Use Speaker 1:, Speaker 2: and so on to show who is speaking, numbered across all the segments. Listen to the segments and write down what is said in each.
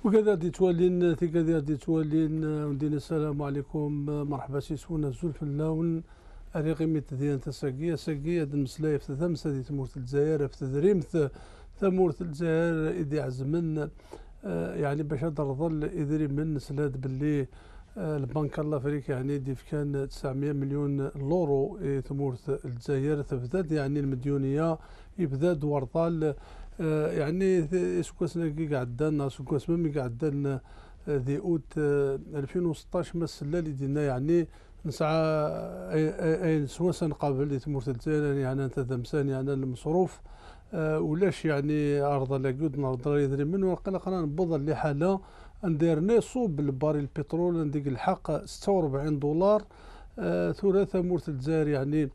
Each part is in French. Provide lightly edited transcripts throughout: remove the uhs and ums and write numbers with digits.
Speaker 1: وكذا دي توالين كذا دي توالين ودينا السلام عليكم مرحبا سيسونا زول اللون أريغي ميت ديان تساقية ساقية المسلاية في ثمسة دي تمورت الجزائر في تدريمث ثمورت الجزائر إذي عزمن يعني باش ظل إذري من سلاد باللي البنك الافريقي يعني دي كان 900 مليون لورو ثمورت الجزائر تبدأ يعني المديونية يبدا ورطال يعني سكواسنا قعدنا سكواسنا مي قعدنا ذي اوت 2016 مسلا اللي دينا يعني نسعى اي سواسا قابل اللي تمورت الجزائر يعني انت ذمسان يعني المصروف ولاش يعني ارض لاكود نرضى يدري منه قلقنا نبض اللي حاله ندير نصوب بالباري البترول نديك الحق 46 دولار ثلاثة مورت الجزائر يعني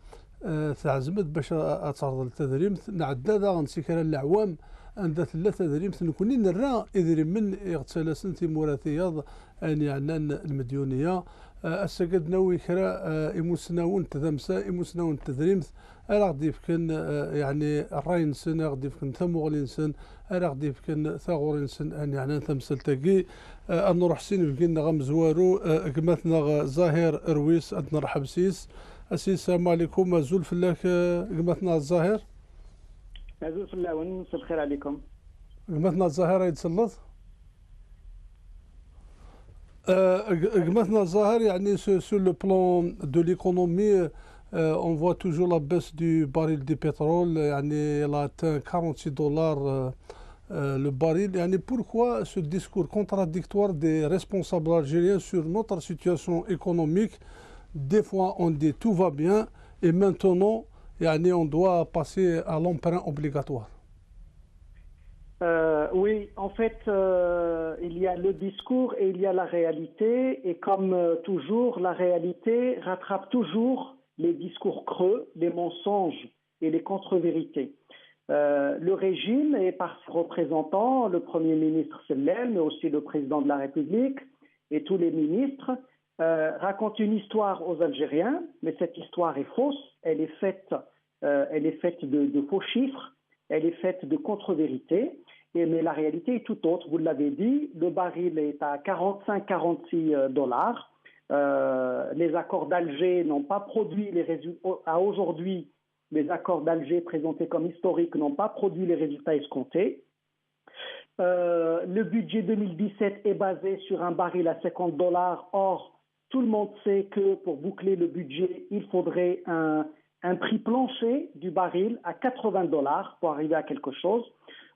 Speaker 1: تعزمت باش اتعرض للتدريم نعداد غنسيكرا العوام عند ثلاثة تدريم نكوني نرى إذري من اغتسال سنتي مورثياض أن يعني المديونية السجد نوي كرا إموسناون تذمسا إموسناون تدريم أرى غديف كان يعني الراين سن غديف كان ثموغلين سن أرى غديف كان ثاغورين سن أن يعني تمثل تاقي أن نروح سين بكينا غمزوارو قمتنا زاهر أرويس أدنا رحب سيس السلام عليكم زول فلاك قمتنا الزاهر
Speaker 2: زول فلاك ونمس الخير عليكم
Speaker 1: قمتنا الزاهر يتسلط قمتنا الزاهر يعني sur le plan de l'économie on voit toujours la baisse du baril de pétrole يعني elle a atteint 46 dollars le baril يعني pourquoi ce discours contradictoire des responsables algériens sur notre situation économique. Des fois, on dit tout va bien et maintenant, on doit passer à l'emprunt obligatoire.
Speaker 2: Oui, en fait, il y a le discours et il y a la réalité. Et comme toujours, la réalité rattrape toujours les discours creux, les mensonges et les contre-vérités. Le régime et par ses représentants, le Premier ministre Sellem, mais aussi le Président de la République et tous les ministres, raconte une histoire aux Algériens, mais cette histoire est fausse, elle est faite de faux chiffres, elle est faite de contre-vérités, mais la réalité est tout autre. Vous l'avez dit, le baril est à 45-46 dollars. Les accords d'Alger n'ont pas produit les résultats. À aujourd'hui, les accords d'Alger présentés comme historiques n'ont pas produit les résultats escomptés. Le budget 2017 est basé sur un baril à 50 dollars. Or, tout le monde sait que pour boucler le budget, il faudrait un prix plancher du baril à 80 dollars pour arriver à quelque chose.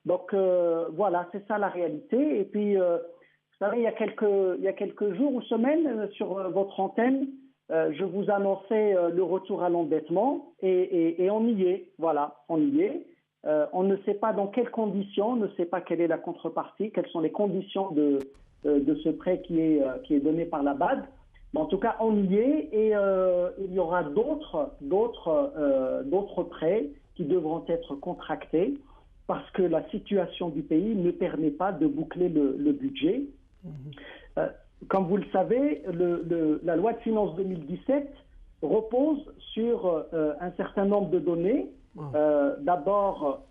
Speaker 2: Donc voilà, c'est ça la réalité. Et puis, vous savez, il y a quelques jours ou semaines sur votre antenne, je vous annonçais le retour à l'endettement et on y est. Voilà, on y est. On ne sait pas dans quelles conditions, on ne sait pas quelle est la contrepartie, quelles sont les conditions de ce prêt qui est donné par la BAD. Mais en tout cas, on y est et il y aura d'autres prêts qui devront être contractés parce que la situation du pays ne permet pas de boucler le budget. Comme vous le savez, la loi de finances 2017 repose sur un certain nombre de données. D'abord,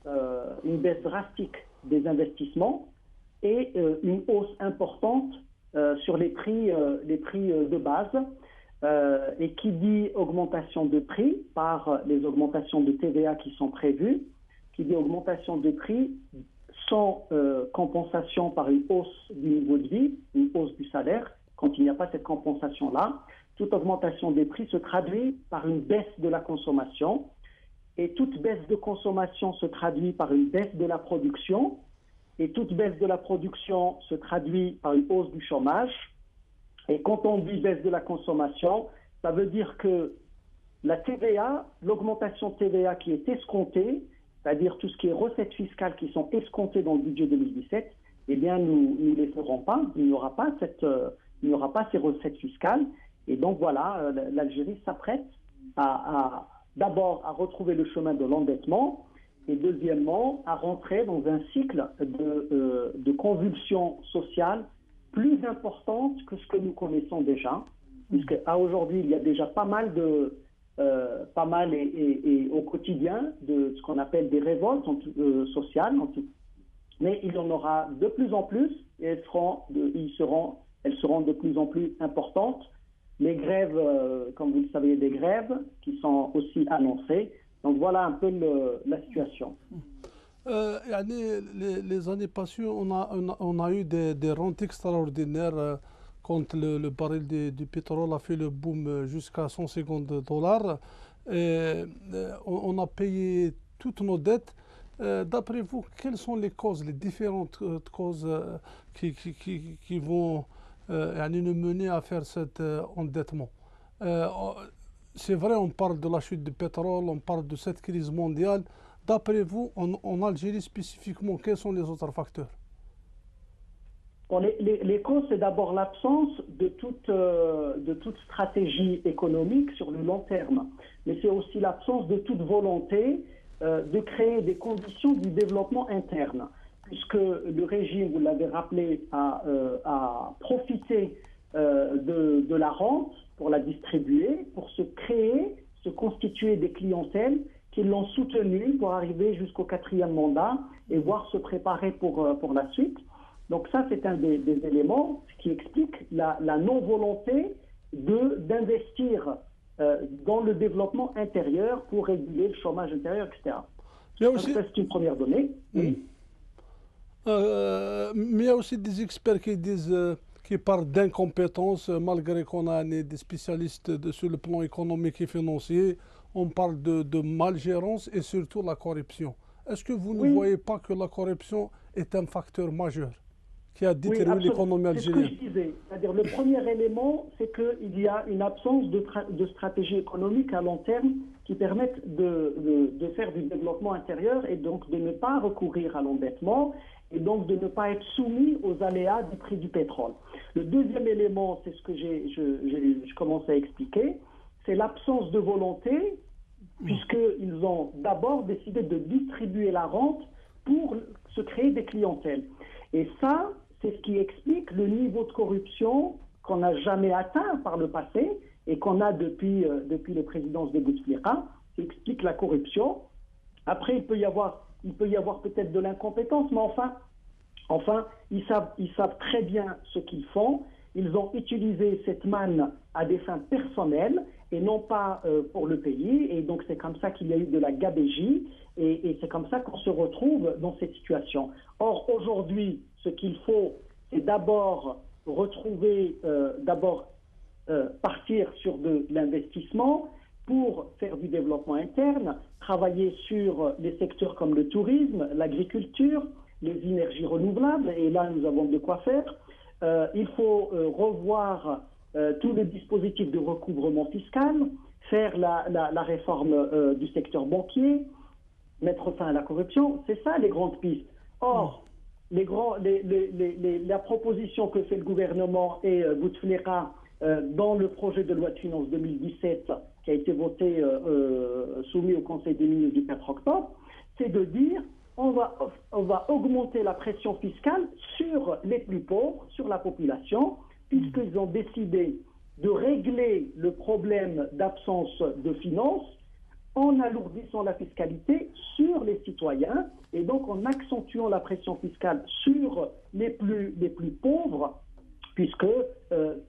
Speaker 2: une baisse drastique des investissements et une hausse importante sur les prix de base. Et qui dit augmentation de prix par les augmentations de TVA qui sont prévues, qui dit augmentation de prix sans compensation par une hausse du niveau de vie, une hausse du salaire, quand il n'y a pas cette compensation-là, toute augmentation des prix se traduit par une baisse de la consommation. Et toute baisse de consommation se traduit par une baisse de la production. Et toute baisse de la production se traduit par une hausse du chômage. Et quand on dit baisse de la consommation, ça veut dire que la TVA, l'augmentation de TVA qui est escomptée, c'est-à-dire tout ce qui est recettes fiscales qui sont escomptées dans le budget 2017, eh bien nous ne les ferons pas. Il n'y aura pas ces recettes fiscales. Et donc voilà, l'Algérie s'apprête d'abord à retrouver le chemin de l'endettement et deuxièmement à rentrer dans un cycle de convulsions sociales plus importantes que ce que nous connaissons déjà, puisqu'à aujourd'hui il y a déjà pas mal et au quotidien de ce qu'on appelle des révoltes sociales mais il y en aura de plus en plus et elles seront de plus en plus importantes. Les grèves, comme vous le savez, des grèves qui sont aussi annoncées. Donc voilà un peu la situation.
Speaker 1: Les années passées, on a eu des rentes extraordinaires quand le baril du pétrole a fait le boom jusqu'à $150. On a payé toutes nos dettes. D'après vous, quelles sont les causes, les différentes causes qui vont nous mener à faire cet endettement? Euh, c'est vrai, on parle de la chute du pétrole, on parle de cette crise mondiale. D'après vous, en Algérie spécifiquement, quels sont les autres facteurs?
Speaker 2: Bon, les causes, c'est d'abord l'absence de toute stratégie économique sur le long terme. Mais c'est aussi l'absence de toute volonté de créer des conditions du développement interne. Puisque le régime, vous l'avez rappelé, a profité de la rente pour la distribuer, pour se constituer des clientèles qui l'ont soutenu pour arriver jusqu'au 4e mandat et voir se préparer pour la suite. Donc ça, c'est un des éléments qui explique la non-volonté d'investir dans le développement intérieur pour réguler le chômage intérieur, etc. Donc ça, c'est une première donnée. Oui.
Speaker 1: Mais il y a aussi des experts qui disent, qui parlent d'incompétence, malgré qu'on a des spécialistes sur le plan économique et financier. On parle de malgérance et surtout la corruption. Est-ce que vous ne voyez pas que la corruption est un facteur majeur qui a détérioré l'économie algérienne?
Speaker 2: C'est ce que je disais. C'est-à-dire, le premier élément, c'est qu'il y a une absence de stratégie économique à long terme qui permette de faire du développement intérieur et donc de ne pas recourir à l'endettement et donc de ne pas être soumis aux aléas du prix du pétrole. Le deuxième élément, c'est ce que je commence à expliquer, c'est l'absence de volonté, puisqu'ils ont d'abord décidé de distribuer la rente pour se créer des clientèles. Et ça, c'est ce qui explique le niveau de corruption qu'on n'a jamais atteint par le passé et qu'on a depuis les présidences de Bouteflika, qui explique la corruption. Après, il peut y avoir peut-être de l'incompétence, mais enfin, ils savent très bien ce qu'ils font. Ils ont utilisé cette manne à des fins personnelles et non pas pour le pays. Et donc, c'est comme ça qu'il y a eu de la gabegie et c'est comme ça qu'on se retrouve dans cette situation. Or, aujourd'hui, ce qu'il faut, c'est d'abord partir sur de l'investissement pour faire du développement interne, travailler sur les secteurs comme le tourisme, l'agriculture, les énergies renouvelables, et là, nous avons de quoi faire. Il faut revoir tout le dispositif de recouvrement fiscal, faire la réforme du secteur banquier, mettre fin à la corruption. C'est ça les grandes pistes. Or, la proposition que fait le gouvernement et Bouteflika dans le projet de loi de finances 2017 qui a été voté, soumis au Conseil des ministres du 4 octobre, c'est de dire on va augmenter la pression fiscale sur les plus pauvres, sur la population, puisqu'ils ont décidé de régler le problème d'absence de finances en alourdissant la fiscalité sur les citoyens et donc en accentuant la pression fiscale sur les plus pauvres, puisque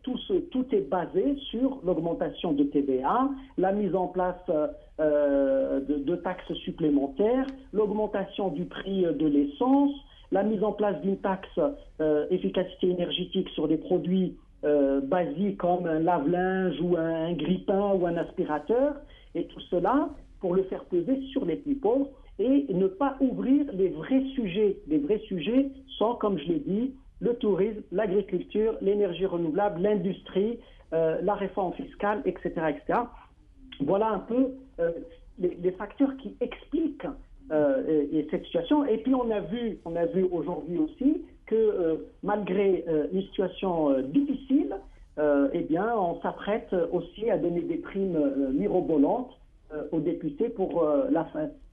Speaker 2: tout est basé sur l'augmentation de TVA, la mise en place de taxes supplémentaires, l'augmentation du prix de l'essence, la mise en place d'une taxe efficacité énergétique sur des produits basiques comme un lave-linge ou un grille-pain ou un aspirateur, et tout cela pour le faire peser sur les plus pauvres et ne pas ouvrir les vrais sujets. Les vrais sujets sont, comme je l'ai dit, le tourisme, l'agriculture, l'énergie renouvelable, l'industrie, la réforme fiscale, etc., etc. Voilà un peu les facteurs qui expliquent cette situation. Et puis on a vu aujourd'hui aussi que malgré une situation difficile, eh bien, on s'apprête aussi à donner des primes mirobolantes aux députés pour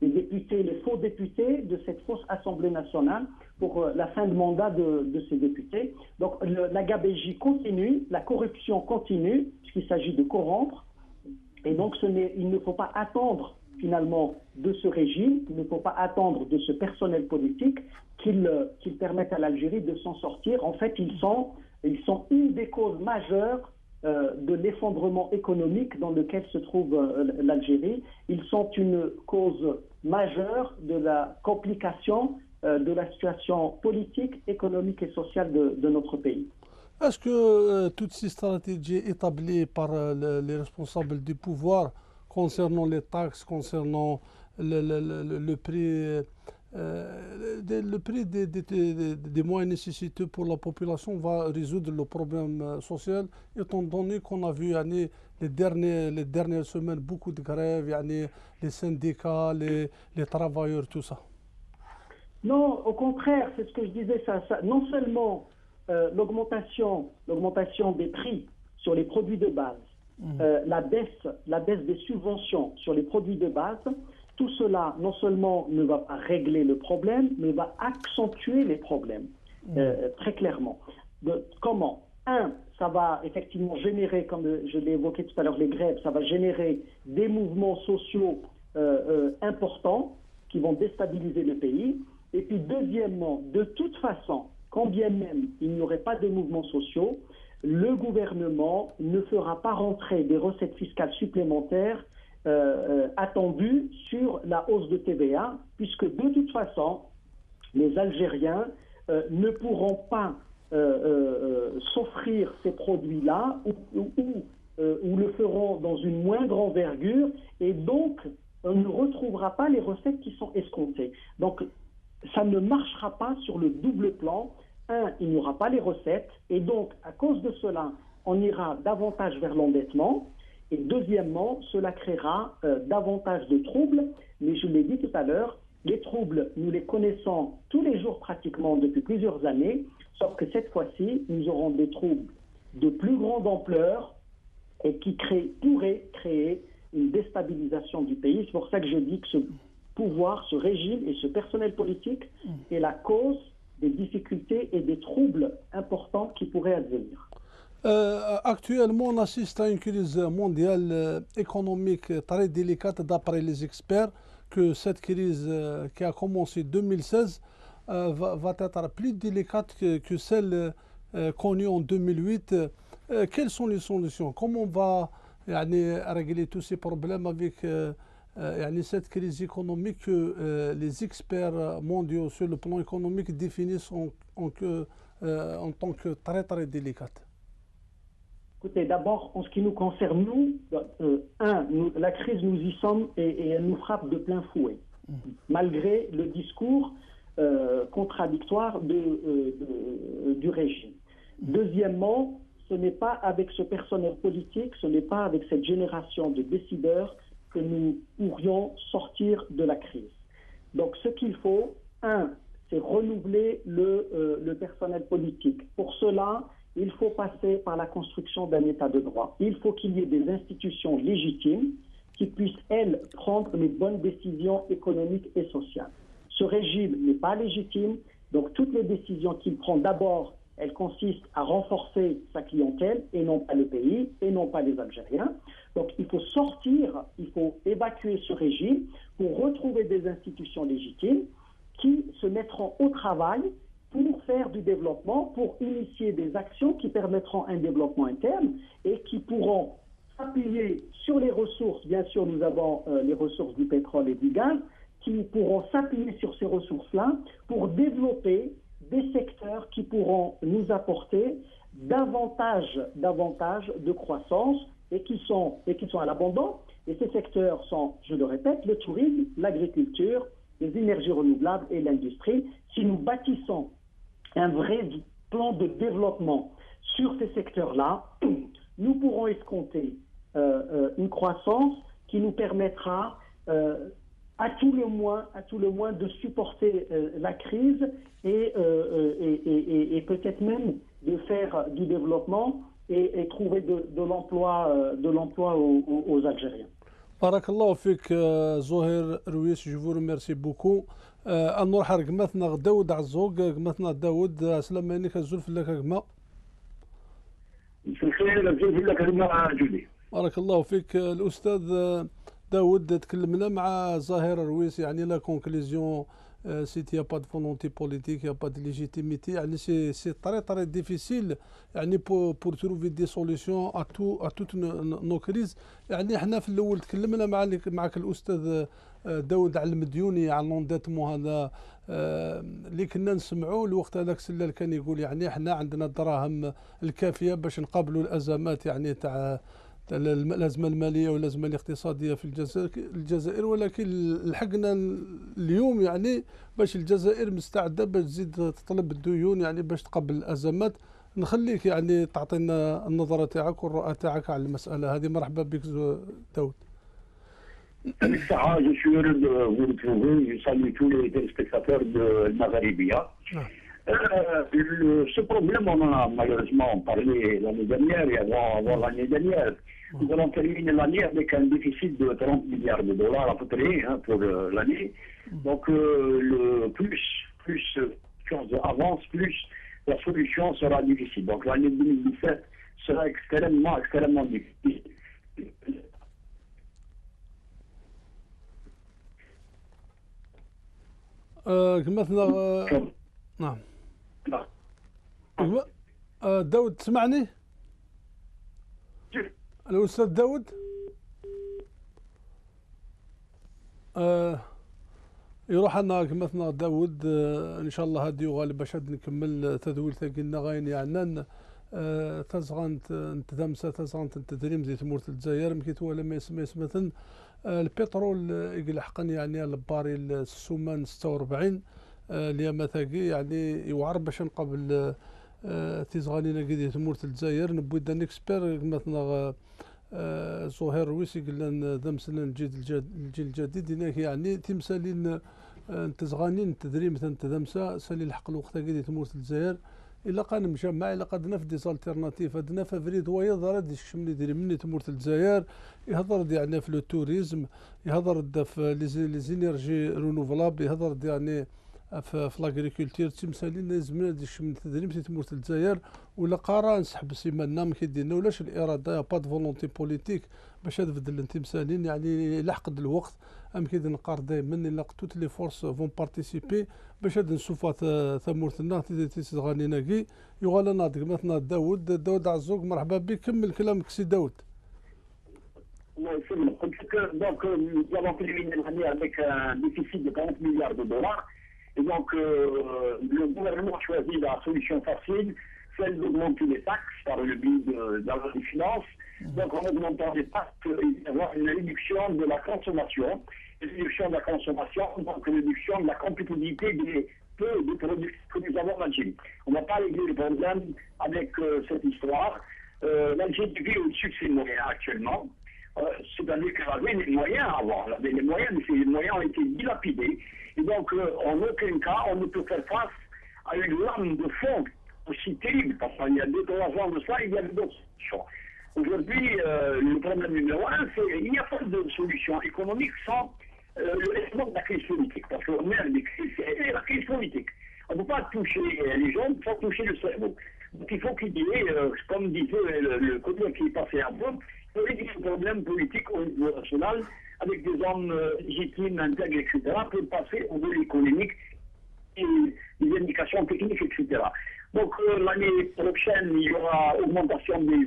Speaker 2: les faux députés de cette fausse Assemblée nationale pour la fin de mandat de ces députés. Donc la gabégie continue, la corruption continue, puisqu'il s'agit de corrompre. Et donc il ne faut pas attendre finalement de ce régime. Il ne faut pas attendre de ce personnel politique qu'il permette à l'Algérie de s'en sortir. En fait, ils sont une des causes majeures de l'effondrement économique dans lequel se trouve l'Algérie. Ils sont une cause majeure de la complication de la situation politique, économique et sociale de notre pays.
Speaker 1: Est-ce que toutes ces stratégies établies par les responsables du pouvoir concernant les taxes, concernant le prix, des moyens nécessiteux pour la population va résoudre le problème social, étant donné qu'on a vu les dernières semaines beaucoup de grèves, les syndicats, les travailleurs, tout ça?
Speaker 2: Non, au contraire, c'est ce que je disais. Non seulement l'augmentation des prix sur les produits de base, la baisse des subventions sur les produits de base, tout cela non seulement ne va pas régler le problème, mais va accentuer les problèmes, très clairement. Comment? Ça va effectivement générer, comme je l'ai évoqué tout à l'heure, les grèves, ça va générer des mouvements sociaux importants qui vont déstabiliser le pays. Et puis deuxièmement, de toute façon, quand bien même il n'y aurait pas de mouvements sociaux, le gouvernement ne fera pas rentrer des recettes fiscales supplémentaires attendues sur la hausse de TVA, puisque de toute façon, les Algériens ne pourront pas s'offrir ces produits-là ou le feront dans une moindre envergure, et donc on ne retrouvera pas les recettes qui sont escomptées. Donc, ça ne marchera pas sur le double plan. Il n'y aura pas les recettes, et donc, à cause de cela, on ira davantage vers l'endettement. Et deuxièmement, cela créera davantage de troubles. Mais je l'ai dit tout à l'heure, les troubles, nous les connaissons tous les jours pratiquement depuis plusieurs années, sauf que cette fois-ci, nous aurons des troubles de plus grande ampleur et qui pourraient créer une déstabilisation du pays. C'est pour ça que je dis que ce pouvoir, ce régime et ce personnel politique est la cause des difficultés et des troubles importants qui pourraient advenir.
Speaker 1: Actuellement, on assiste à une crise mondiale économique très délicate d'après les experts, que cette crise qui a commencé en 2016 va être plus délicate que celle connue en 2008. Quelles sont les solutions? Comment on va régler tous ces problèmes avec cette crise économique que les experts mondiaux sur le plan économique définissent en tant que très très délicate?
Speaker 2: Écoutez, d'abord, en ce qui nous concerne, la crise, nous y sommes et elle nous frappe de plein fouet, malgré le discours contradictoire du régime. Deuxièmement, ce n'est pas avec ce personnel politique, ce n'est pas avec cette génération de décideurs que nous pourrions sortir de la crise. Donc, ce qu'il faut, c'est renouveler le personnel politique. Pour cela, il faut passer par la construction d'un État de droit. Il faut qu'il y ait des institutions légitimes qui puissent, elles, prendre les bonnes décisions économiques et sociales. Ce régime n'est pas légitime, donc toutes les décisions qu'il prend, d'abord, elles consistent à renforcer sa clientèle et non pas le pays et non pas les Algériens. Donc il faut sortir, il faut évacuer ce régime pour retrouver des institutions légitimes qui se mettront au travail pour faire du développement, pour initier des actions qui permettront un développement interne et qui pourront s'appuyer sur les ressources. Bien sûr, nous avons les ressources du pétrole et du gaz, qui pourront s'appuyer sur ces ressources-là pour développer des secteurs qui pourront nous apporter davantage de croissance et qui sont à l'abondance. Et ces secteurs sont, je le répète, le tourisme, l'agriculture, les énergies renouvelables et l'industrie. Si nous bâtissons un vrai plan de développement sur ces secteurs-là, nous pourrons escompter une croissance qui nous permettra à tout le moins de supporter la crise et peut-être même de faire du développement et trouver de l'emploi aux Algériens.
Speaker 1: Barakallahu fik Zoher Rouis, je vous remercie beaucoup. نروح قمتنا داود عزوق قمتنا داود سلام عليك الزلف لك قما.
Speaker 3: في الخير الزلف لك قما جودي.
Speaker 1: بارك الله فيك الأستاذ داود تكلمنا مع زهير الرويس يعني لا كونكليزيون سيت يا با دو فولونتي بوليتيك يا با دو ليجيتيميتي يعني سي تري ديفيسيل يعني بور تروفي دي سوليسيون ا توت نو كريز. يعني احنا في الاول تكلمنا معك الاستاذ داود على المديوني على لونديتمون هذا اللي كنا نسمعوا الوقت هذاك سلال كان يقول يعني احنا عندنا الدراهم الكافيه باش نقابلوا الازمات يعني تاع الازمه الماليه والازمه الاقتصاديه في الجزائر، ولكن لحقنا اليوم يعني باش الجزائر مستعده باش تزيد تطلب الديون يعني باش تقبل الازمات. نخليك يعني تعطينا النظره تاعك والرؤى تاعك على المساله هذه. مرحبا بك داود.
Speaker 3: Je suis heureux de vous retrouver. Je salue tous les téléspectateurs de Maghribia. Ce problème, on en a malheureusement parlé l'année dernière et avant l'année dernière. Nous allons terminer l'année avec un déficit de 30 milliards de dollars à peu près pour l'année. Donc, le plus chose avance, plus la solution sera difficile. Donc, l'année 2017 sera extrêmement difficile.
Speaker 1: نعم داود تسمعني؟ الأستاذ داود يروح لنا كما داود ان شاء الله هادي وغالب باش نكمل تدوير ثقيلنا غاين يعني تزغنت تدمسه تزغنت التدريم زي تمورت الجزائر مكيت ولا ما يسمى مثلا البترول يلحقن يعني الباريل السمان 46 اليوم ثاقي يعني يوعر باش نقبل تيزغانينا قد تمورت الجزائر نبوي دا نكسبير مثلا زهير رويسي قلنا دمسنا الجيل الجديد هناك يعني تمثالين تزغانين تدريم تدمسا سالي الحق الوقت قد تمورت الجزائر الا قان مجمع الا قد نفدي زالتيرناتيف هدنا ففريد هو يهضر يشمني يدير مني تمورت الجزائر يهضر يعني في لو توريزم يهضر في لي زينيرجي رونوفلابل يهضر يعني في لاغريكولتير تمثالين لازم يشمن تدريم تمورت الجزائر ولا قارا نسحب سيمانا ما كيديرنا ولاش الاراده با دو فولونتي بوليتيك باش تبدل التمثالين يعني لحقد الوقت ام كيدير نقار دائما الا توت لي فورس فون بارتيسيبي باش هاد نشوفوا ثمورتنا تيغانينا كي يغال ناضق مثلا داود عزوق. مرحبا بك كمل كلامك سي داود.
Speaker 3: الله يسلمك. قلت لك دونك nous avons terminé l'année avec un déficit de 40 milliards de dollars et donc le gouvernement a choisi la solution facile, celle d'augmenter les taxes par le biais de la loi des finances. Donc en augmentant les taxes, il va y avoir une réduction de la consommation, donc une réduction de la compétitivité des peu de produits que nous avons en Algérie. On n'a pas réglé le problème avec cette histoire. L'Algérie vit au-dessus de ses moyens actuellement. C'est-à-dire qu'elle avait les moyens avant, elle avait les moyens, mais ces moyens ont été dilapidés. Et donc, en aucun cas, on ne peut faire face à une lame de fond aussi terrible, parce qu'il y a 2-3 ans de ça, il y avait d'autres solutions. Aujourd'hui, le problème numéro 1, c'est qu'il n'y a pas de solution économique sans le règlement de la crise politique. Parce qu'on met des crises, c'est la crise politique. On ne peut pas toucher les gens sans toucher le cerveau. Donc il faut qu'il y ait, comme disait le collègue qui est passé avant, il faut régler le problème politique au niveau national avec des hommes légitimes, intègres, etc., pour passer au niveau économique et des indications techniques, etc. Donc l'année prochaine, il y aura augmentation des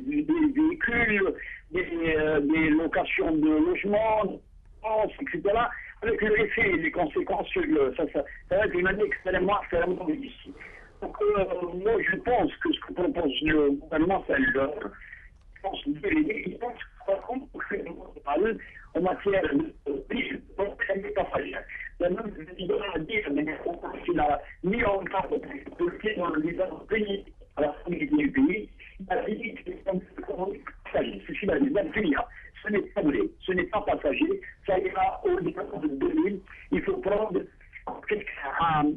Speaker 3: véhicules, des locations de logements, etc. Avec le effet et les conséquences, ça va être une année extrêmement difficile. Donc moi je pense que ce que propose le gouvernement, c'est l'heure. Je pense qu'on peut faire en matière de prix très passagère. La même président a dit qu'il a mis en place le pied dans le pays à la stabilité du pays. Il a dit que c'est passager. Ceci va dire ce n'est pas vrai, ce n'est pas passager, ça ira au-delà de 2000. Il faut prendre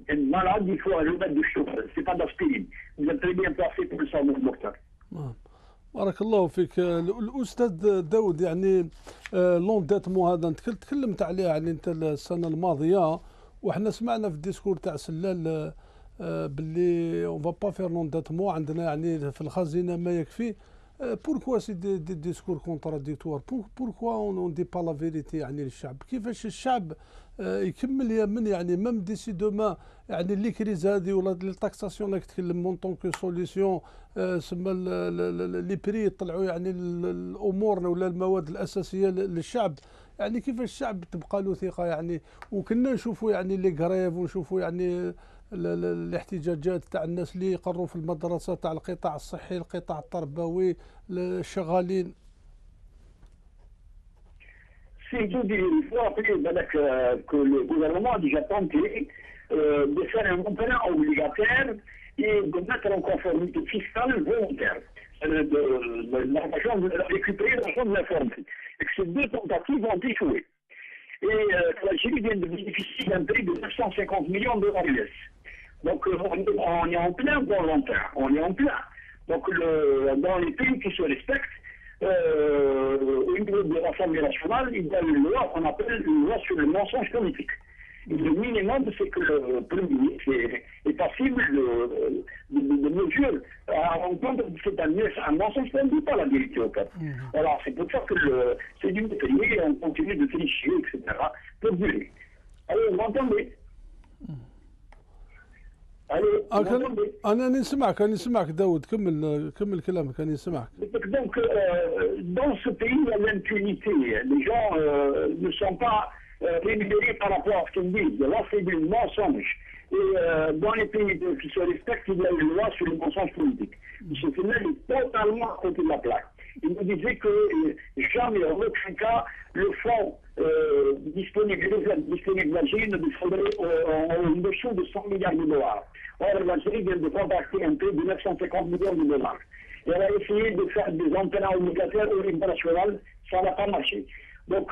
Speaker 3: un malade, il faut un remède de chauffeur, c'est pas d'aspirine. Vous êtes très bien placé pour le savoir, docteur.
Speaker 1: بارك الله فيك الاستاذ داود. يعني لونديتمون هذا تكلمت عليه يعني انت السنه الماضيه وحنا سمعنا في الديسكور تاع سلال باللي اون با فير لونديتمون عندنا يعني في الخزينه ما يكفي. pourquoi c'est des discours contradictoires pourquoi on ne dit pas la vérité يعني للشعب كيفاش الشعب يكمل يامن يعني ميم ديسي دوما يعني اللي كريز هذه ولا لي تاكساسيون اللي كتكلم مون طون كو سوليسيون سما لي بري يطلعوا يعني الامور ولا المواد الاساسيه للشعب يعني كيفاش الشعب تبقى له ثقه يعني وكنا نشوفوا يعني لي غريف ونشوفوا يعني الاحتجاجات تاع الناس اللي يقروا في المدرسه تاع القطاع الصحي القطاع التربوي الشغالين.
Speaker 3: Il faut rappeler que le gouvernement a déjà tenté de faire un emprunt obligataire et de mettre en conformité fiscale volontaire, de récupérer l'argent de l'informatique. Et que ces deux tentatives ont échoué. Et l'Algérie vient de bénéficier d'un prix de 950 millions de US. Donc on est en plein dans l'emprunt, on est en plein. Donc dans les pays qui se respectent, au niveau de l'Assemblée nationale, il y a une loi qu'on appelle une loi sur le mensonge politique. Et le minimum, c'est que le Premier ministre est passible de mesures à entendre que c'est un mensonge qui ne dit pas la vérité au peuple. Voilà, c'est pour ça que c'est du métier, on continue de tricher, etc. pour durer. Alors, vous m'entendez?
Speaker 1: أنا نسمعك داود كمل كلامك أنا نسمعك.
Speaker 3: Donc dans ce pays il y a l'impunité, les gens ne sont pas rémunérés par rapport à ce qu'ils disent. Là c'est du mensonge. Et dans les pays qui se respectent, il y a une loi sur le mensonge politique. M. Fenel est totalement à côté de la plaque. Il me disait que jamais, en aucun cas, le fonds disponible d'Algérie ne descendrait en dessous de 100 milliards de dollars. Or, l'Algérie vient de contracter un prêt de 950 millions de dollars. Et elle a essayé de faire des emprunts obligataires au niveau national, ça n'a pas marché. Donc,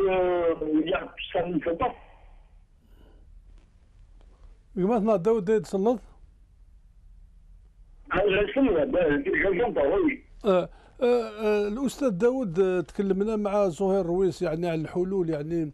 Speaker 3: ça ne fait pas.
Speaker 1: مثلا داود يتصلت؟ الأستاذ داود تكلمنا مع زهير رويس يعني عن الحلول يعني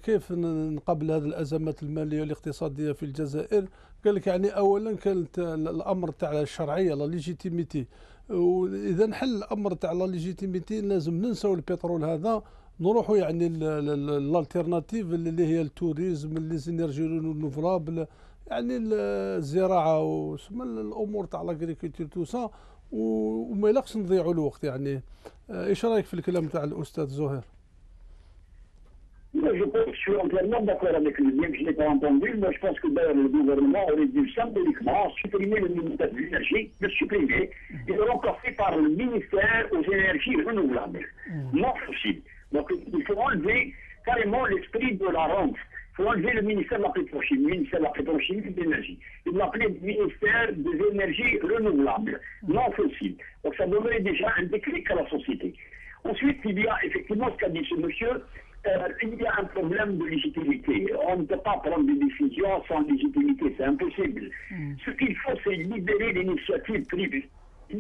Speaker 1: كيف نقابل هذه الأزمات المالية والاقتصادية في الجزائر. قال لك يعني أولا كانت الأمر تاع الشرعية لا ليجيتيميتي وإذا نحل الأمر تاع لا ليجيتيميتي لازم ننساو البترول هذا نروحوا يعني الالتيرناتيف اللي هي التوريزم اللي زينيرجي رينوفرابل يعني الزراعه وسما الامور تاع لاغريكولتور توسا وما يلاقش نضيعوا الوقت يعني ايش رايك في الكلام تاع الاستاذ زهير؟
Speaker 3: Je suis entièrement d'accord avec lui, bien que je ne l'ai pas entendu. Moi, je pense que le gouvernement aurait dû symboliquement supprimer le ministère de l'énergie, le supprimer, et le remplacer par le ministère aux énergies renouvelables. Non possible. Donc, il faut enlever carrément l'esprit de la rente. Il faut enlever le ministère de la pétrochimie, le ministère de la pétrochimie et de l'énergie. Et l'appeler ministère des énergies renouvelables, non fossiles. Donc, ça donnerait déjà un déclic à la société. Ensuite, il y a effectivement ce qu'a dit ce monsieur. Il y a un problème de légitimité. On ne peut pas prendre des décisions sans légitimité, c'est impossible. Ce qu'il faut, c'est libérer l'initiative privée.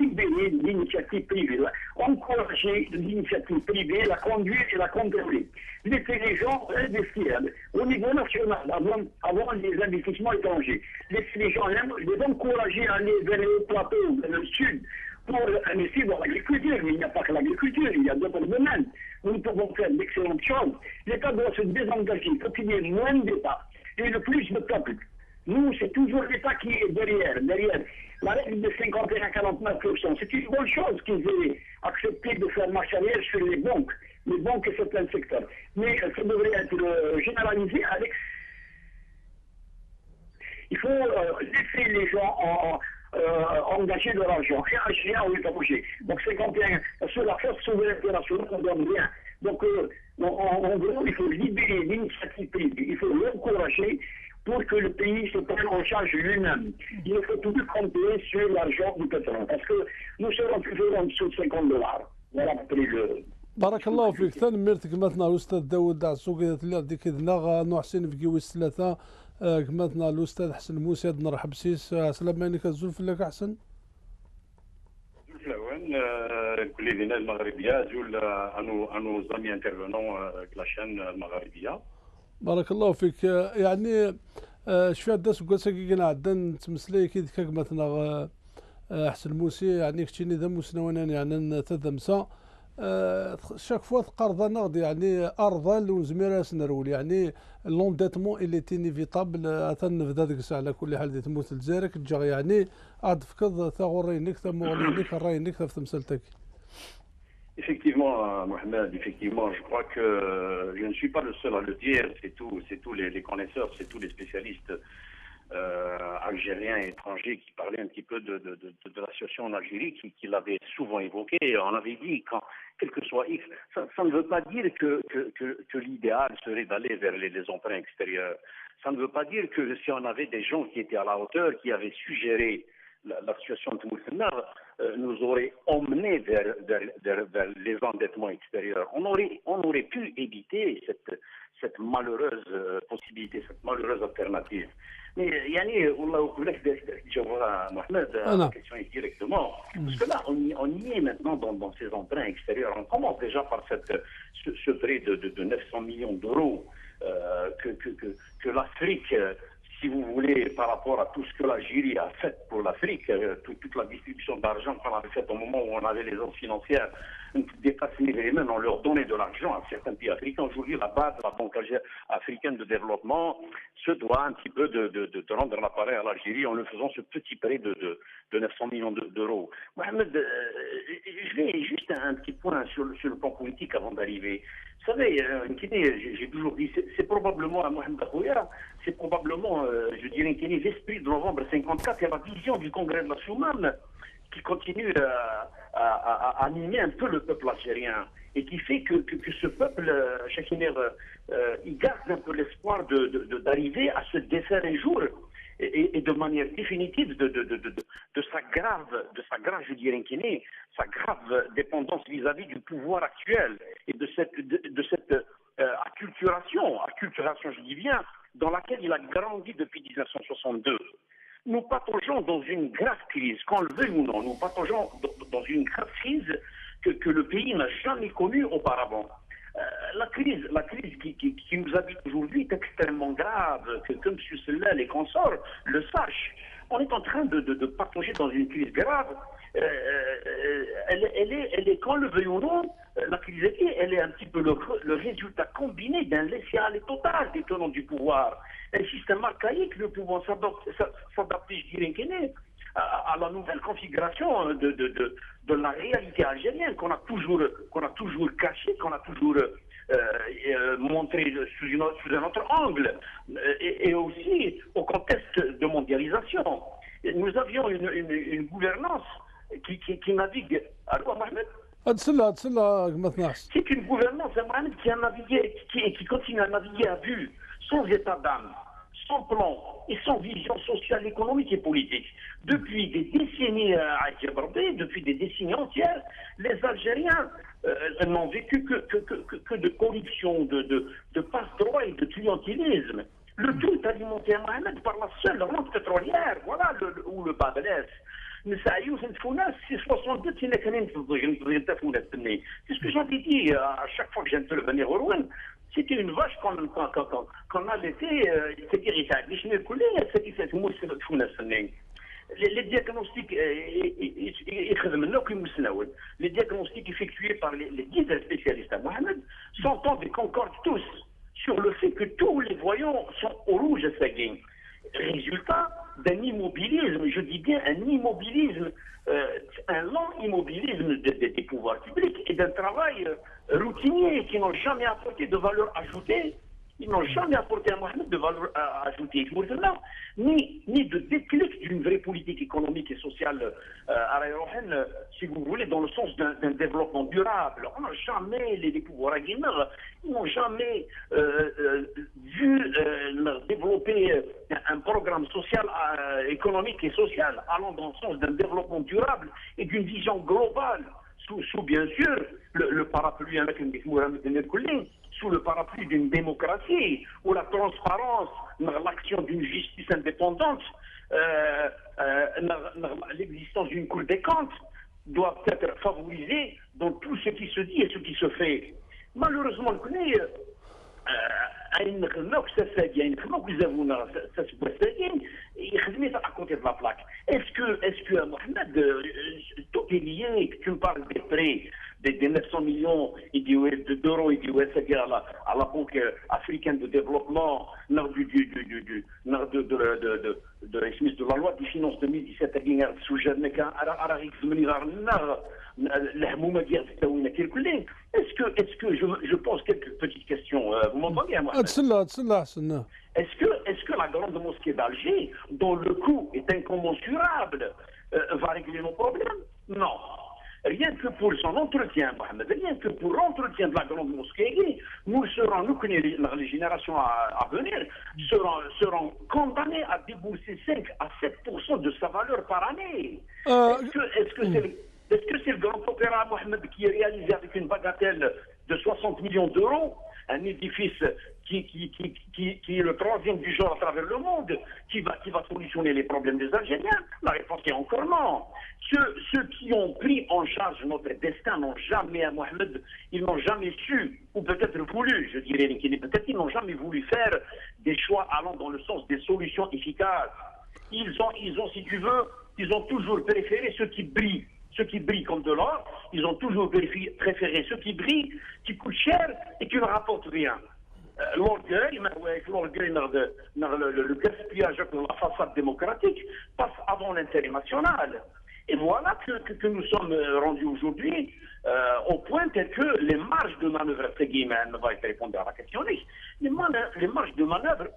Speaker 3: Libérer l'initiative privée, encourager l'initiative privée, la conduire et la contrôler. Laisser les gens investir au niveau national avant les investissements étrangers. Laisser les gens les encourager à aller vers les plateaux, vers le sud, pour investir dans l'agriculture. Mais il n'y a pas que l'agriculture, il y a d'autres domaines. Nous pouvons faire d'excellentes choses. L'État doit se désengager, il faut qu'il y ait moins d'État et le plus de peuple. Nous, c'est toujours l'État qui est derrière. La règle de 51-49%, c'est une bonne chose qu'ils aient accepté de faire marche arrière sur les banques et certains secteurs. Mais ça devrait être généralisé avec... Il faut laisser les gens engager de l'argent et agir en état projet. Donc 51, sur la force souveraineté nationale, on ne donne rien. Donc en gros, il faut libérer l'initiative privée, il faut l'encourager pour que le pays se prenne en charge lui-même. Il ne faut plus compter sur l'argent du pétrole, parce que nous serons toujours en dessous de $50. Voilà après le...
Speaker 1: بارك الله فيك ثاني ميرتك مثلا الاستاذ داود عسوقي اللي كذا نوع حسين في كيويس ثلاثه مثلا الاستاذ حسن موسى نرحب سيس سلام عليك الزلف لك احسن
Speaker 4: الزلفلاوان كل دينا المغربيه زول انو زامي انترفونون لا شين المغربيه
Speaker 1: بارك الله فيك يعني شفيع داس وقاسا كينا عدن تمسلي كيد كاك مثلا حسن موسي يعني كتيني ذا موسنوانا يعني تذمسا chaque fois تقرضنا يعني ارضا ونزميرا سنرول يعني لونديتمون اللي تينيفيتابل تنفذ ديك الساعه على كل حال تموت الجزائر كتجا يعني ادفكض ثغورينك ثمغلينك راينك في تمثلتك.
Speaker 4: Effectivement, Mohamed, effectivement, je crois que je ne suis pas le seul à le dire, c'est tous les connaisseurs, c'est tous les spécialistes algériens et étrangers qui parlaient un petit peu de la situation en Algérie, qui l'avaient souvent évoqué. On avait dit, quel que soit X, ça ne veut pas dire que l'idéal serait d'aller vers les emprunts extérieurs. Ça ne veut pas dire que si on avait des gens qui étaient à la hauteur, qui avaient suggéré la situation de Mousselna, nous aurait emmené vers les endettements extérieurs. On aurait pu éviter cette malheureuse possibilité, cette malheureuse alternative. Mais yani, Mohamed, la question est directement, parce que là, on y est maintenant dans ces emprunts extérieurs. On commence déjà par ce prêt de 900 millions d'euros que l'Afrique, si vous voulez, par rapport à tout ce que l'Algérie a fait pour l'Afrique, toute la distribution d'argent qu'on avait faite au moment où on avait les aides financières, on leur donnait de l'argent à certains pays africains. Aujourd'hui, la base de la Banque africaine de développement se doit un petit peu de rendre l'appareil à l'Algérie en leur faisant ce petit prêt de 900 millions d'euros. Mohamed, je vais juste un petit point sur le plan politique avant d'arriver. Vous savez, j'ai toujours dit, c'est probablement à Mohamed Akouya, c'est probablement, je dirais, l'esprit de novembre 54 et la vision du Congrès de la Soumane qui continue à animer un peu le peuple algérien et qui fait que ce peuple, il garde un peu l'espoir d'arriver à se défaire un jour et de manière définitive de sa grave, je dirais, sa grave dépendance vis-à-vis du pouvoir actuel et de cette acculturation, je dis bien, dans laquelle il a grandi depuis 1962. Nous pataugeons dans une grave crise, qu'on le veuille ou non, nous pataugeons dans une grave crise que le pays n'a jamais connue auparavant. La crise qui nous habite aujourd'hui est extrêmement grave, que M. Sellal et consorts le sachent. On est en train de patauger dans une crise grave. Elle est, qu'on le veuille ou non, la crise elle est un petit peu le résultat combiné d'un laisser-aller total des tenants du pouvoir. Un système archaïque, le pouvoir s'adapter, je dirais, à la nouvelle configuration de la réalité algérienne qu'on a toujours cachée, qu'on a toujours montré sous un autre angle, et aussi au contexte de mondialisation. Nous avions une gouvernance qui navigue. Allô, Mohamed? C'est une gouvernance qui a navigué, qui continue à naviguer à vue, sans état d'âme, sans plan et sans vision sociale, économique et politique. Depuis des décennies depuis des décennies entières, les Algériens n'ont vécu que de corruption, de passe-droit et de clientélisme. Le tout est alimenté à Mohamed par la seule rente pétrolière. Voilà où le bas blesse. C'est 62 c'est ce que j'avais dit à chaque fois que j'intervenais au Rouen. C'était une vache qu'on a laissé, les diagnostics les diagnostics effectués par les 10 spécialistes à Mohamed s'entendent et concordent tous sur le fait que tous les voyants sont au rouge à Saguin. Résultat d'un immobilisme, je dis bien un immobilisme, un lent immobilisme des pouvoirs publics et d'un travail routinier qui n'ont jamais apporté de valeur ajoutée. Ils n'ont jamais apporté à Mohamed de valeur ajoutée, ni de déclic d'une vraie politique économique et sociale à Rohan, si vous voulez, dans le sens d'un développement durable. On n'a jamais, les pouvoirs aguineurs, ils n'ont jamais vu développer un programme social, économique et social allant dans le sens d'un développement durable et d'une vision globale, sous bien sûr le parapluie avec sous le parapluie d'une démocratie, où la transparence, l'action d'une justice indépendante, l'existence d'une cour des comptes doivent être favorisées dans tout ce qui se dit et ce qui se fait. Malheureusement, à côté de la plaque. Est-ce que Mohamed, tout est lié, tu me parles des prêts, des 900 millions d'euros à la Banque africaine de développement, de la loi des finances 2017, est-ce que je pose quelques petites questions, vous m'entendez, Mohamed? Est-ce que la grande mosquée d'Alger, dont le coût est incommensurable, va régler nos problèmes? Non. Rien que pour son entretien, Mohamed, rien que pour l'entretien de la grande mosquée, nous, les générations à venir, seront condamnées à débourser 5 à 7% de sa valeur par année. Est-ce que c'est le grand opéra, Mohamed, qui est réalisé avec une bagatelle de 60 millions d'euros, un édifice qui est le troisième du genre à travers le monde, qui va solutionner les problèmes des Algériens? La réponse est encore non. Ceux qui ont pris en charge notre destin n'ont jamais, Mohamed, ils n'ont jamais su, ou peut-être voulu, je dirais, peut-être qu'ils n'ont jamais voulu faire des choix allant dans le sens des solutions efficaces. Ils ont, si tu veux, ils ont toujours préféré ceux qui brillent. Ceux qui brillent comme de l'or, ils ont toujours préféré ceux qui brillent, qui coûtent cher et qui ne rapportent rien. L'orgueil, le gaspillage de la façade démocratique passe avant l'intérêt national. Et voilà que nous sommes rendus aujourd'hui au point tel que les marges de manœuvre, elle va répondre à la question, les marges de manœuvre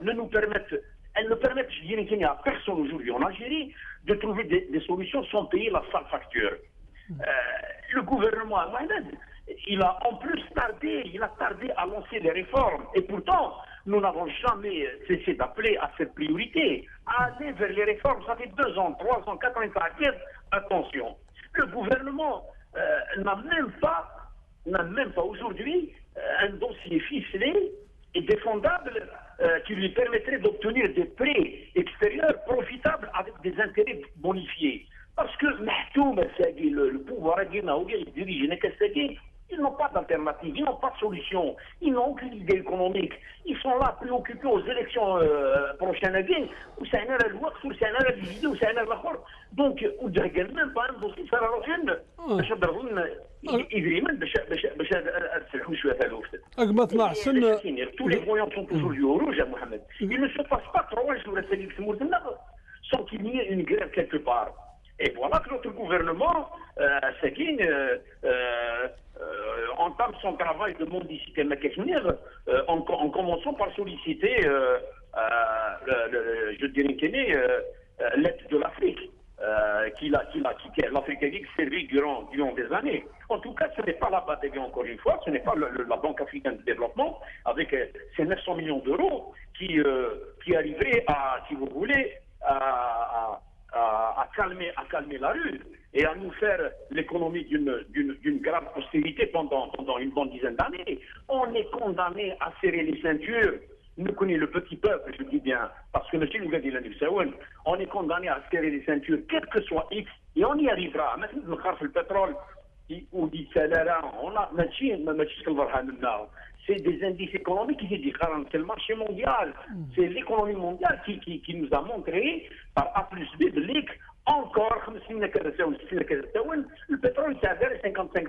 Speaker 4: elles ne permettent, je dirais, à personne aujourd'hui en Algérie de trouver des solutions sans payer la sale facture. Le gouvernement Mohamed, il a en plus tardé à lancer des réformes. Et pourtant, nous n'avons jamais cessé d'appeler à cette priorité, à aller vers les réformes. Ça fait 2 ans, 3 ans, 4 ans, à dire attention. Le gouvernement n'a même pas aujourd'hui un dossier ficelé et défendable qui lui permettrait d'obtenir des prêts extérieurs profitables avec des intérêts bonifiés. Parce que le pouvoir dirige, ils n'ont pas d'alternative, ils n'ont pas de solution, ils n'ont aucune idée économique. Ils sont là préoccupés aux élections prochaines, où c'est un الوقت, où c'est un الجديد, où c'est un الآخر. Donc, ou de même pas un dossier صار روحين باش يضربون يجريمن باش تسلحوا شويه هذا الوقت. Tous les voyants sont aujourd'hui au rouge, Mohamed. Il ne se passe pas 3 jours sans qu'il y ait une grève quelque part. Et voilà que notre gouvernement, entame son travail de mendicité en commençant par solliciter, je dirais, l'aide de l'Afrique, l'Afrique a servi durant des années. En tout cas, ce n'est pas la BADG, encore une fois, ce n'est pas la Banque africaine de développement, avec ces 900 millions d'euros qui arriveraient à, si vous voulez, à calmer la rue et à nous faire l'économie d'une grave austérité pendant une bonne dizaine d'années. On est condamné à serrer les ceintures. Nous connaissons le petit peuple, je dis bien, parce que monsieur nous a dit on est condamné à serrer les ceintures, quel que soit X, et on y arrivera. Maintenant, le pétrole, ou dit on a c'est des indices économiques qui disent c'est le marché mondial, c'est l'économie mondiale qui nous a montré par A plus B de l'IC encore le pétrole s'avère $55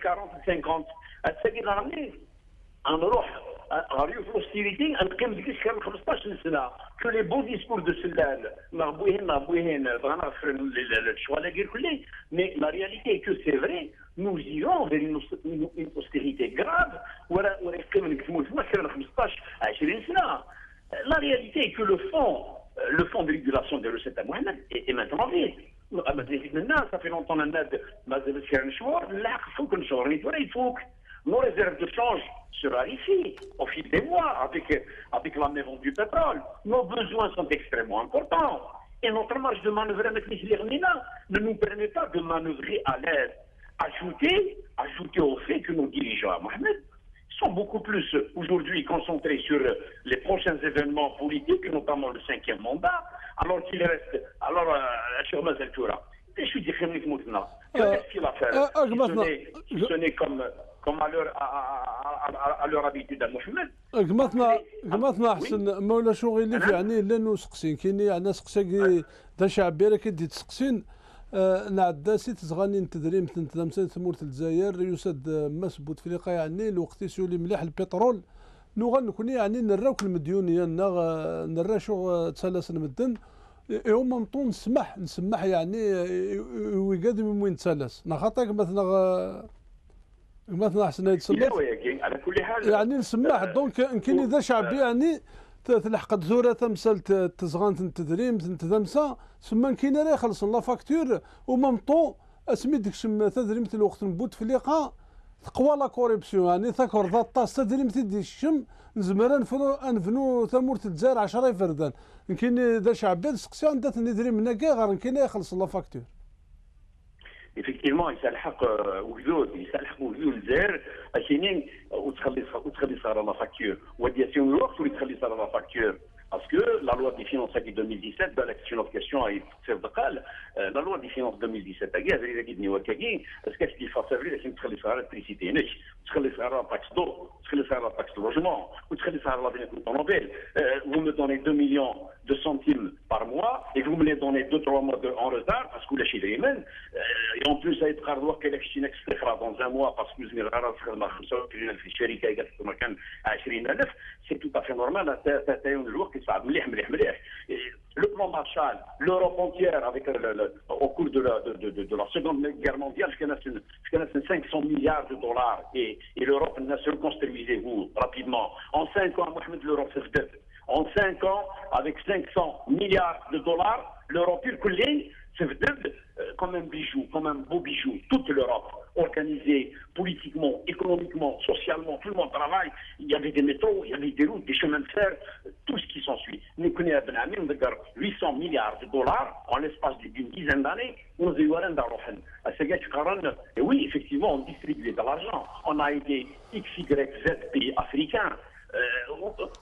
Speaker 4: 40 50 que les beaux discours de Sellal, mais la réalité est que c'est vrai, nous irons vers une austérité grave. La réalité est que le fonds de régulation des recettes à Mohamed est maintenant vide. Ça fait longtemps il faut que nos réserves de change se raréfient au fil des mois avec la vente du pétrole. Nos besoins sont extrêmement importants. Et notre marge de manœuvre avec les ne nous permet pas de manœuvrer à l'aise. Ajouter au fait que nos dirigeants à Mohamed sont beaucoup plus aujourd'hui concentrés sur les prochains événements politiques, notamment le 5e mandat, alors qu'il reste, sur Mazel Toura. Et je suis dit, qu'est-ce qu'il a fait? Ce n'est comme à à leur habitude à Mohamed.
Speaker 1: قمتنا احسن مولا شو اللي في يعني لانه سقسين كاين يعني سقساكي دا شعبي راه كيدي تسقسين نعداسي تزغاني تدريم تنتلمسات ثمورة الجزائر يسد مسبوت فريقا يعني الوقت يسولي مليح البترول نو نكون يعني نراوك المديونيه نرا شو تسلس المدن هما مطون نسمح يعني ويقاد من وين تسلس نخاطيك مثلا احسن يتسلس
Speaker 4: على كل حال
Speaker 1: يعني نسمح دونك كاين اذا شعبي يعني تلحق ذوره تمثل تزغان تدريم تدمسا سما كاين راه يخلص لا فاكتور ومامطو اسمي ديك تدريم الوقت نبوت فليقه تقوى لا كوريبسيون يعني تاكور ذا الطاس تدريم تدي الشم نزمر انفنو ثمورة الجزائر 10 فردان كاين اذا شعبي سقسي عندها تدريم من كاع غير كاين يخلص لا فاكتور.
Speaker 4: effectivement يسلحق وجود الجزائر عشان وتخلي صار لا فاكتور ودياسيون الوقت وتخلي صار لا فاكتور. Parce que la loi des finances de 2017, c'est une autre question à la loi des finances 2017, est-ce qu'il faut savoir qu'il faut faire l'électricité, il faut faire la taxe d'eau, il faut faire la taxe de logement, il faut faire la bénéfice automobile. Vous me donnez 2 millions de centimes par mois et vous me les donnez 2-3 mois en retard parce que la Chine est même. Et en plus, ça va être rare que la Chine expliquera dans un mois parce que vous avez rare que la Chine c'est tout à fait normal. Le plan Marshall, l'Europe entière, au cours de la Seconde Guerre mondiale, c'est 500 milliards de dollars et l'Europe se reconstruisait rapidement. En 5 ans, Mohamed, l'Europe se fait. En 5 ans, avec 500 milliards de dollars, l'Europe se fait comme un bijou, comme un beau bijou. Toute l'Europe, organisée politiquement, économiquement, socialement, tout le monde travaille. Il y avait des métros, il y avait des routes, des chemins de fer, tout ce qui s'ensuit. Nous connaissons 800 milliards de dollars en l'espace d'une dizaine d'années. Et oui, effectivement, on distribuait de l'argent. On a aidé X, Y, Z pays africains.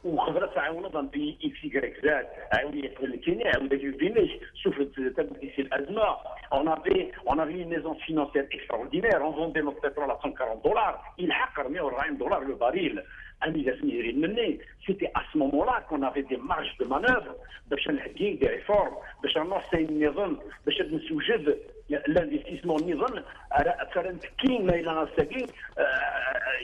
Speaker 4: وخبرت تعاونوا ضمن بي اكس واي زاد عاوني يدخل الكينيا عاود يجينيش شوف تبدي في الازمه on avait une aisance financière extraordinaire on vendait notre pétrole à 140 dollars il حقر 140 dollars le baril. C'était à ce moment-là qu'on avait des marges de manœuvre, des réformes, l'investissement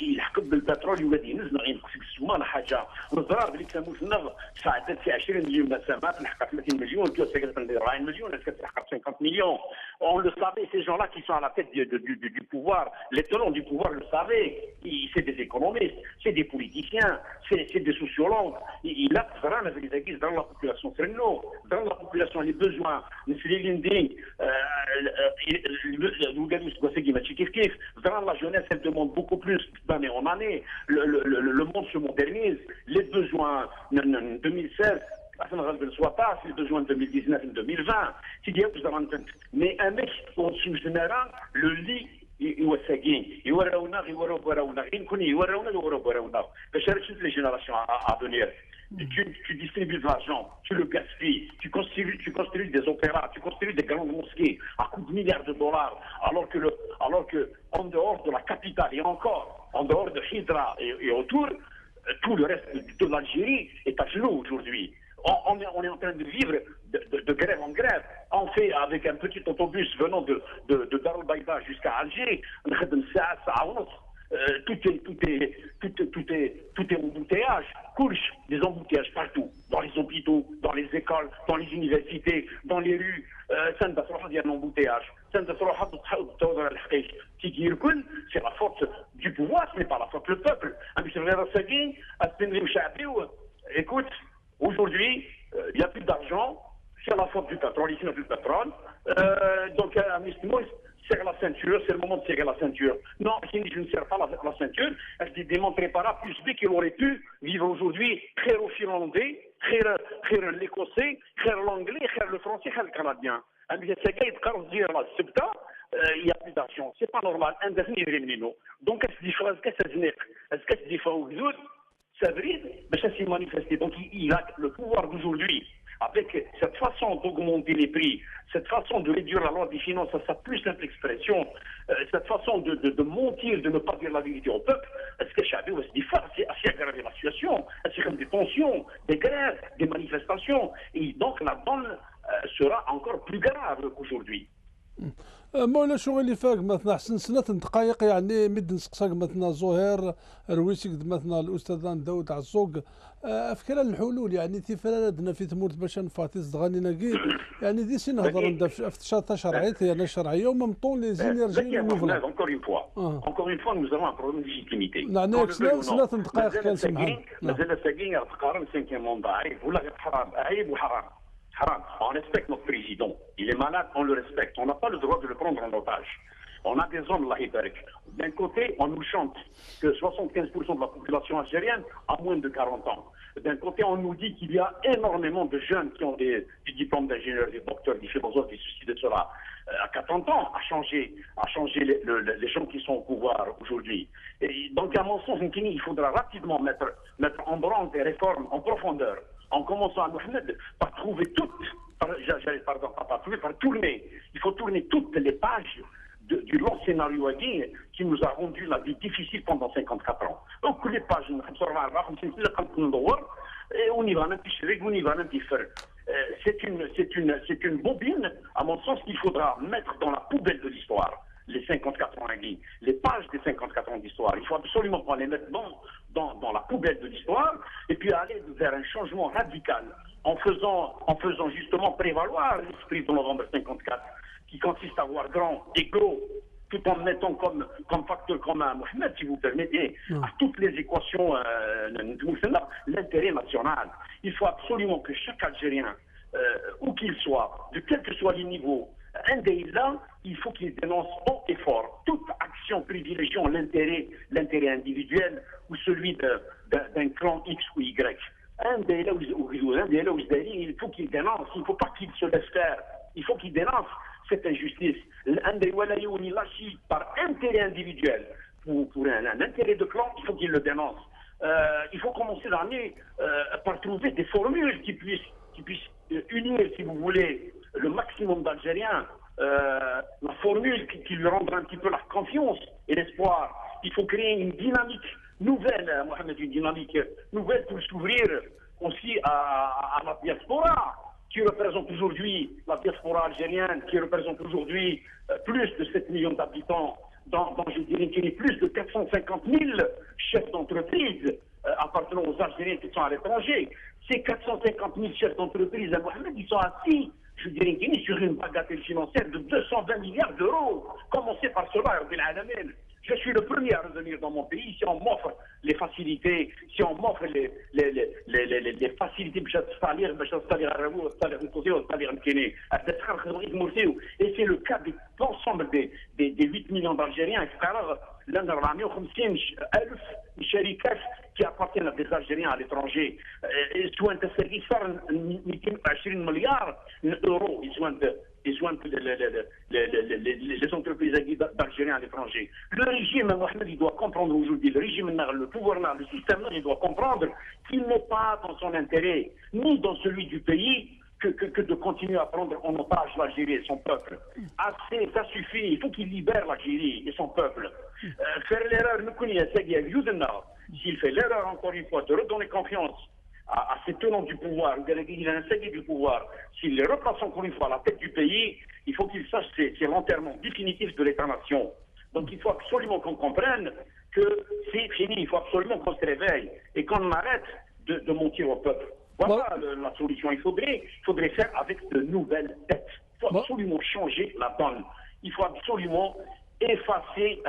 Speaker 4: يحكم بالبترول يولي ينزل ينقص السومه حاجه والضرر اللي كانوا في النظر ساعدت في 20 مليون نسمات لحقت 30 مليون كتلحق 40 مليون كتلحق 50 millions. On le savait, ces gens-là qui sont à la tête du pouvoir, les tenants du pouvoir le savaient. C'est des économistes, c'est des politiciens, c'est des sociologues. Il a dans la population, dans la population, les besoins, dans la jeunesse, elle demande beaucoup plus d'année en année. Le monde se modernise. Les besoins en 2016, les besoins de 2019 et 2020. Mais un mec, au-dessus général, le lit, les générations à venir. Tu distribues de l'argent, tu le gaspilles, tu construis des opéras, tu construis des grandes mosquées à coups de milliards de dollars, alors que en dehors de la capitale et encore, en dehors de Hydra et autour, tout le reste de l'Algérie est à genoux aujourd'hui. On est en train de vivre de grève en grève. On fait avec un petit autobus venant de Dar el Baïda jusqu'à Alger, tout est embouteillage, des embouteillages partout, dans les hôpitaux, dans les écoles, dans les universités, dans les rues. Ça ne va pas dire un embouteillage. C'est la faute du pouvoir, ce n'est pas la faute du peuple. Écoute, aujourd'hui, il n'y a plus d'argent, c'est la faute du pétrole, ici il n'y a plus de pétrole. Donc, serre la ceinture, c'est le moment de serrer la ceinture. Non, je ne serre pas la ceinture, je ne démontrerai pas là plus vite qu'il aurait pu vivre aujourd'hui, faire au finlandais, faire l'écossais, faire l'anglais, faire le français, faire le canadien. Il n'y a plus d'argent, c'est pas normal. Donc, est-ce que ça veut manifester. Donc il a le pouvoir d'aujourd'hui avec cette façon d'augmenter les prix, cette façon de réduire la loi des finances à sa plus simple expression, cette façon de mentir, de ne pas dire la vérité au peuple, est-ce que Chabi va se dire, c'est assez aggravé la situation, c'est comme des tensions, des grèves, des manifestations, et donc la donne sera encore plus grave qu'aujourd'hui.
Speaker 1: مولا شو اللي فاق مثلا حسن سنة دقائق يعني مد نسقساك مثلا زهير رويسك مثلا الأستاذ داود عزوق أفكار الحلول يعني في فلادنا في تمورت باش نفاتيز دغاني ناقي يعني دي سين هضر في افتشاط شرعيت يعني شرعية وممطون لي زينيرجي نوفلا.
Speaker 4: Encore une fois, nous avons un problème de légitimité.
Speaker 1: نعناك سنة دقائق كان سمحان.
Speaker 4: مازال الساقين تقارن 5 موندا عيب ولا حرام عيب وحرام. On respecte notre président. Il est malade, on le respecte. On n'a pas le droit de le prendre en otage. On a des hommes, d'un côté, on nous chante que 75% de la population algérienne a moins de 40 ans. D'un côté, on nous dit qu'il y a énormément de jeunes qui ont des diplômes d'ingénieurs, des docteurs, des philosophes, des ceci, de cela. À 40 ans, à changer les gens qui sont au pouvoir aujourd'hui. Et donc, à mon sens, il faudra rapidement mettre en branle des réformes en profondeur. En commençant à Mohamed par trouver par tourner. Il faut tourner toutes les pages du long scénario qui nous a rendu la vie difficile pendant 54 ans. Donc les pages, on y va un petit faire. C'est une bobine, à mon sens, qu'il faudra mettre dans la poubelle de l'histoire. Les 54 ans les pages des 54 ans d'histoire. Il faut absolument pas les mettre dans la poubelle de l'histoire et puis aller vers un changement radical en faisant justement prévaloir l'esprit de novembre 54 qui consiste à voir grand et gros tout en mettant comme facteur commun, Mohamed, si vous permettez, à toutes les équations l'intérêt national. Il faut absolument que chaque Algérien, où qu'il soit, de quel que soit les niveaux, il faut qu'il dénonce haut et fort toute action privilégiant l'intérêt individuel ou celui d'un clan X ou Y. Il faut qu'il dénonce, il ne faut pas qu'il se laisse faire, il faut qu'il dénonce cette injustice. Par intérêt individuel, pour un intérêt de clan, il faut qu'il le dénonce. Il faut commencer l'année par trouver des formules qui puissent unir, si vous voulez, le maximum d'Algériens, la formule qui lui rendra un petit peu la confiance et l'espoir. Il faut créer une dynamique nouvelle, Mohamed, une dynamique nouvelle pour s'ouvrir aussi à la diaspora, qui représente aujourd'hui, la diaspora algérienne, qui représente aujourd'hui plus de 7 millions d'habitants, je dirais qu'il y a plus de 450 000 chefs d'entreprise appartenant aux Algériens qui sont à l'étranger. Ces 450 000 chefs d'entreprise à Mohamed, ils sont assis, je dirais qu'il est sur une bagatelle financière de 220 milliards d'euros. Commencez par cela, Rabbil Alamin. Je suis le premier à revenir dans mon pays si on m'offre les facilités, si on m'offre les facilités et c'est le cas de l'ensemble des 8 millions d'Algériens qui appartiennent à des Algériens à l'étranger. Soit un service 20 milliards d'euros, ils joignent les entreprises d'Algériens à l'étranger. Le régime, Mohamed, il doit comprendre aujourd'hui, le régime, le pouvoir, le système, il doit comprendre qu'il n'est pas dans son intérêt, ni dans celui du pays, que de continuer à prendre en otage l'Algérie et son peuple. Assez, ça suffit, il faut qu'il libère l'Algérie et son peuple. Faire l'erreur, s'il fait l'erreur, encore une fois, de redonner confiance à ces tenants du pouvoir, il a un ségué du pouvoir, s'il les replace encore une fois à la tête du pays, il faut qu'il sache que c'est l'enterrement définitif de l'État-nation. Donc il faut absolument qu'on comprenne que c'est fini, il faut absolument qu'on se réveille et qu'on arrête de mentir au peuple. Voilà la solution. Il faudrait faire avec de nouvelles têtes. Il faut absolument changer la donne. Il faut absolument effacer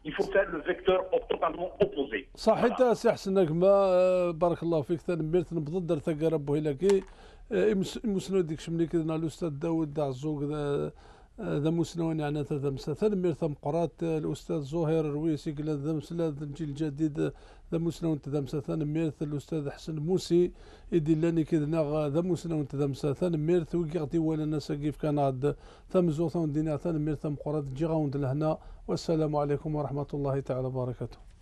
Speaker 4: il faut faire le vecteur totalement opposé.
Speaker 1: صحيت سي حسن كما بارك الله فيك تنميرت نبض درت قرب هلاكي مسنو ديك شملي كنا الاستاذ داود عزوق ذا مسنون يعني ثلاثة مسافر ميرثم قرات الأستاذ زهير الرويسي قال ذا مسلاد الجيل الجديد ذا مسنون ذا مسافر ميرث الأستاذ حسن موسي يدلني كذا ذا مسنون ذا مسافر ميرث وقعتي ولا ناس كيف كان عاد ثم زوثون دينا ثان ميرثم قرات جيغاوند لهنا والسلام عليكم ورحمة الله تعالى وبركاته.